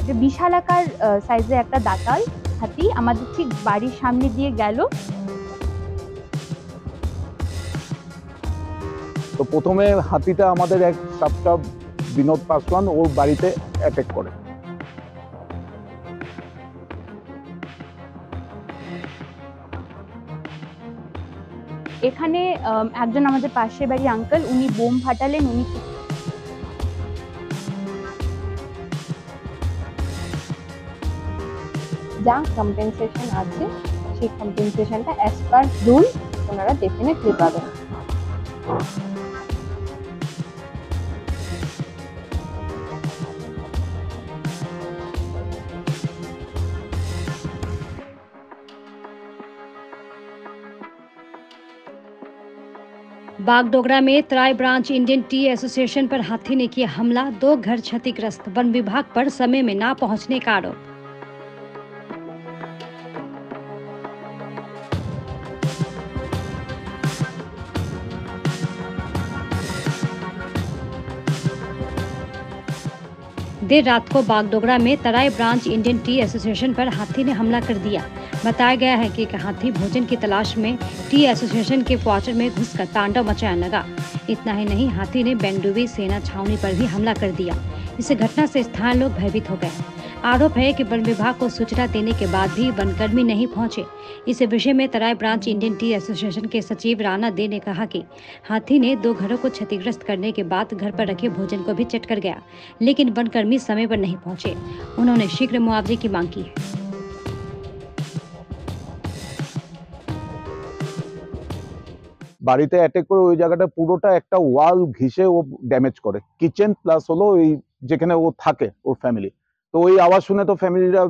যে বিশালাকার সাইজের একটা দাঁতাল হাতি আমাদের ঠিক বাড়ির সামনে দিয়ে গেল। তো প্রথমে হাতিটা আমাদের এক সাবস্টাফ বিনোদ পাসওয়ান ওর বাড়িতে অ্যাটাক করে। এখানে একজন আমাদের পাশের বাড়ির আঙ্কেল, উনি বোম ফাটালেন, উনি যা কম্পেনসেশন আছে সেই কম্পেনসেশনটা অ্যাজ পার রুল ওনারা ডেফিনেটলি পাবেন। बागडोगरा में तराई ब्रांच इंडियन टी एसोसिएशन पर हाथी ने किया हमला, 2 घर क्षतिग्रस्त, वन विभाग पर समय में ना पहुंचने का आरोप। देर रात को बागडोगरा में तराई ब्रांच इंडियन टी एसोसिएशन पर हाथी ने हमला कर दिया। बताया गया है कि एक हाथी भोजन की तलाश में टी एसोसिएशन के क्वार्टर में घुसकर तांडव मचाने लगा। इतना ही नहीं, हाथी ने बेंगडुबी सेना छावनी पर भी हमला कर दिया। इस घटना से स्थानीय लोग भयभीत हो गए। आरोप है कि वन विभाग को सूचना देने के बाद भी वनकर्मी नहीं पहुंचे। इस विषय में तराई ब्रांच इंडियन टी एसोसिएशन के सचिव राणा दे ने कहा कि हाथी ने 2 घरों को क्षतिग्रस्त करने के बाद घर पर रखे भोजन को भी चट कर गया, लेकिन वनकर्मी समय पर नहीं पहुंचे। उन्होंने शीघ्र मुआवजे की मांग की है। বাড়িতে অ্যাটাক করে ওই জায়গাটা পুরোটা একটা ওয়াল ঘিসে ও ড্যামেজ করে, কিচেন প্লাস হলো ওই যেখানে ও থাকে ওর ফ্যামিলি। তো ওই আওয়াজ শুনে তো ফ্যামিলিরা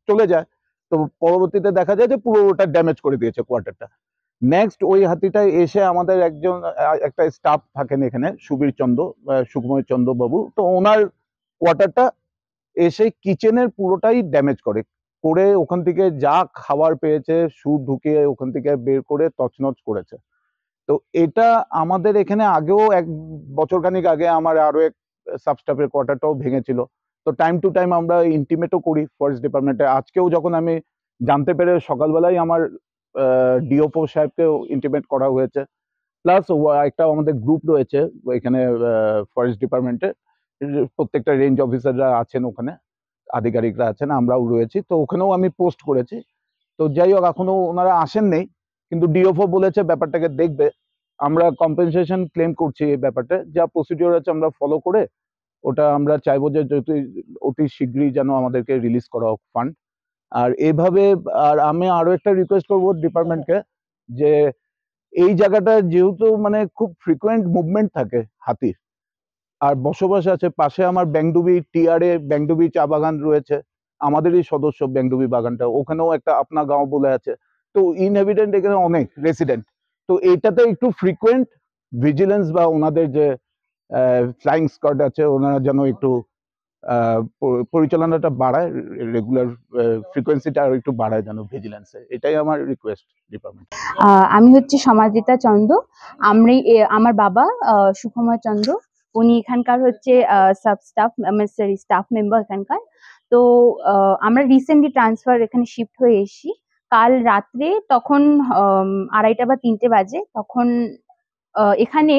চলে যায়। তো পরবর্তীতে দেখা যায় যে পুরো ওটা ড্যামেজ করে দিয়েছে কোয়ার্টারটা। নেক্সট ওই হাতিটা এসে আমাদের একটা স্টাফ থাকেন এখানে, সুকুময় চন্দ্র বাবু, তো ওনার কোয়ার্টারটা এসে কিচেনের পুরোটাই ড্যামেজ করে ওখান থেকে যা খাবার পেয়েছে সুর ঢুকিয়ে ওখান থেকে বের করে তছনছ করেছে। তো এটা আমাদের এখানে আগেও 1 বছর খানিক আগে আমার আরো এক সাবস্টাফের কোয়ার্টারটাও ভেঙেছিল। তো টাইম টু টাইম আমরা ইন্টিমেটও করি ফরেস্ট ডিপার্টমেন্টে। আজকেও যখন আমি জানতে পেরে সকালবেলায় আমার ডিওপো সাহেবকেও ইন্টিমেট করা হয়েছে। প্লাস একটা আমাদের গ্রুপ রয়েছে এখানে ফরেস্ট ডিপার্টমেন্টে, প্রত্যেকটা রেঞ্জ অফিসাররা আছেন ওখানে, আধিকারিকরা আছেন, আমরাও রয়েছি। তো ওখানেও আমি পোস্ট করেছি। তো যাই হোক, এখনো ওনারা আসেন নেই, কিন্তু ডিওফও বলেছে ব্যাপারটাকে দেখবে। আমরা কম্পেনসেশন ক্লেম করছি এই ব্যাপারটা, যা প্রসিডিওর আছে আমরা ফলো করে ওটা আমরা চাইবো যে অতি শীঘ্রই যেন আমাদেরকে রিলিজ করা হোক ফান্ড। আর এইভাবে আর আমি আরো একটা রিকোয়েস্ট করবো ডিপার্টমেন্টকে, যে এই জায়গাটা যেহেতু মানে খুব ফ্রিকোয়েন্ট মুভমেন্ট থাকে হাতির আর বসবাস আছে, পাশে আমার বেংডুবি টিআরএ বেংডুবি চা বাগান রয়েছে, আমাদেরই সদস্য বেংডুবি বাগানটা, ওখানেও একটা আপনা গাঁও বলে আছে। তো ইনহেবিটেন্ট এখানে অনেক রেসিডেন্ট। তো এইটাতে একটু ফ্রিকোয়েন্ট ভিজিলেন্স বা ওনাদের যে ফ্লাইং স্কোয়াড আছে ওনারা যেন একটু পরিচালনাটা বাড়ায়, রেগুলার ফ্রিকোয়েন্সিটা আর একটু বাড়ায় যেন ভিজিলেন্সে, এটাই আমার রিকোয়েস্ট ডিপার্টমেন্ট। আমি হচ্ছে সমাজিতা চন্দ্র। আমার বাবা সুকুমার চন্দ্র, উনি এখানকার হচ্ছে স্টাফ মেম্বার এখানকার। তো আমরা রিসেন্টলি ট্রান্সফার এখানে শিফট হয়ে এসেছি। কাল রাত্রে তখন 2:30 বা 3টে বাজে, তখন এখানে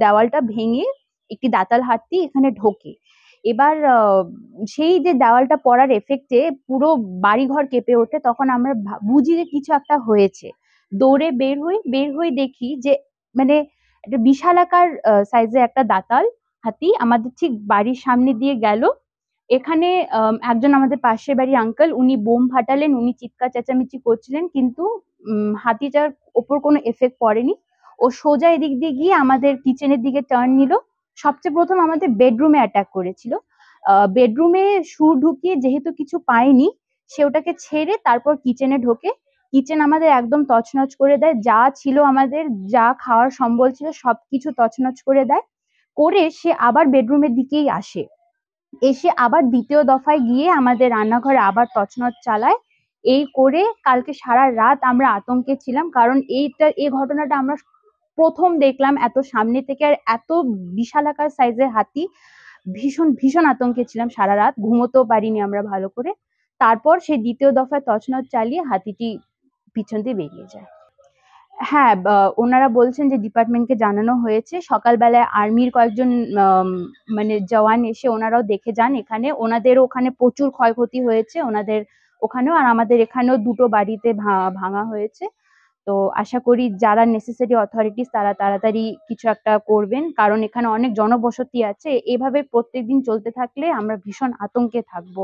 দেওয়ালটা ভেঙে একটি দাঁতাল হাতি এখানে ঢোকে। এবার সেই যে দেওয়ালটা পড়ার এফেক্টে পুরো বাড়িঘর কেঁপে ওঠে। তখন আমরা বুঝি যে কিছু একটা হয়েছে। দৌড়ে বের হই দেখি যে মানে একটা বিশালাকার সাইজের একটা দাঁতাল হাতি আমাদের ঠিক বাড়ির সামনে দিয়ে গেল। এখানে একজন আমাদের পাশের বাড়ির আঙ্কেল, উনি বোম ফাটালেন, উনি চিৎকার চেঁচামেচি করছিলেন, কিন্তু হাতিটার ওপর কোনো এফেক্ট পড়েনি। ও সোজা এদিক দিয়ে গিয়ে আমাদের কিচেনের দিকে টার্ন নিল। সবচেয়ে প্রথম আমাদের বেডরুমে অ্যাটাক করেছিল। বেডরুমে সুর ঢুকিয়ে যেহেতু কিছু পায়নি, সে ওটাকে ছেড়ে তারপর কিচেনে ঢোকে। কিচেন আমাদের একদম তছনছ করে দেয়, যা ছিল আমাদের, যা খাওয়ার সম্বল ছিল সবকিছু তছনছ করে দেয়। করে সে আবার বেডরুমের দিকেই আসে, এসে আবার দ্বিতীয় দফায় গিয়ে আমাদের রান্নাঘরে আবার তছনছ চালায়। এই করে কালকে সারা রাত আমরা আতঙ্কে ছিলাম, কারণ এই ঘটনাটা আমরা প্রথম দেখলাম এত সামনে থেকে। আর এত বিশালাকার সাইজের হাতি ভীষণ ভীষণ আতঙ্কে ছিলাম, সারা রাত ঘুমোতেও পারিনি আমরা ভালো করে। তারপর সেই দ্বিতীয় দফায় তছনছ চালিয়ে হাতিটি পিছন দিয়ে বেরিয়ে যায়। হ্যাঁ, ওনারা বলছেন যে ডিপার্টমেন্টকে জানানো হয়েছে। সকালবেলায় আর্মির কয়েকজন মানে জওয়ান এসে ওনারাও দেখে যান এখানে। ওনাদেরও ওখানে প্রচুর ক্ষয়ক্ষতি হয়েছে ওনাদের ওখানেও, আর আমাদের এখানেও 2টো বাড়িতে ভাঙা হয়েছে। তো আশা করি যারা নেসেসারি অথরিটিস তারা তাড়াতাড়ি কিছু একটা করবেন, কারণ এখানে অনেক জনবসতি আছে। এভাবে প্রত্যেকদিন চলতে থাকলে আমরা ভীষণ আতঙ্কে থাকবো।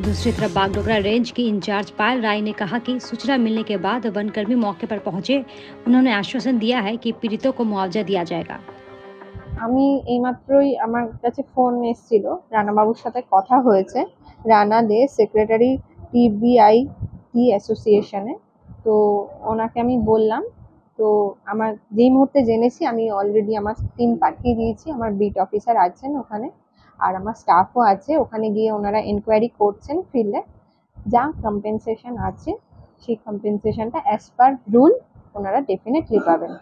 दूसरी तरफ बागडोगरा रेंज की इंचार्ज पायल राय ने कहा कि सूचना मिलने के बाद वनकर्मी मौके पर पहुंचे। उन्होंने आश्वासन दिया है कि पीड़ितों को मुआवजा दिया जाएगा। আমি এইমাত্রই আমার কাছে ফোন এসেছিল, রানাবাবুর সাথে কথা হয়েছে, রানা দে সেক্রেটারি টিবিআই টি অ্যাসোসিয়েশনে। তো ওনাকে আমি বললাম, তো আমার যেই মুহূর্তে জেনেছি আমি অলরেডি আমার টিম পাঠিয়ে দিয়েছি, আমার বিট অফিসার আছেন ওখানে আর আমার স্টাফও আছে। ওখানে গিয়ে ওনারা এনকোয়ারি করছেন ফিল্ডে। যা কম্পেনসেশন আছে সেই কম্পেনসেশনটা অ্যাজ পার রুল ওনারা ডেফিনেটলি পাবেন।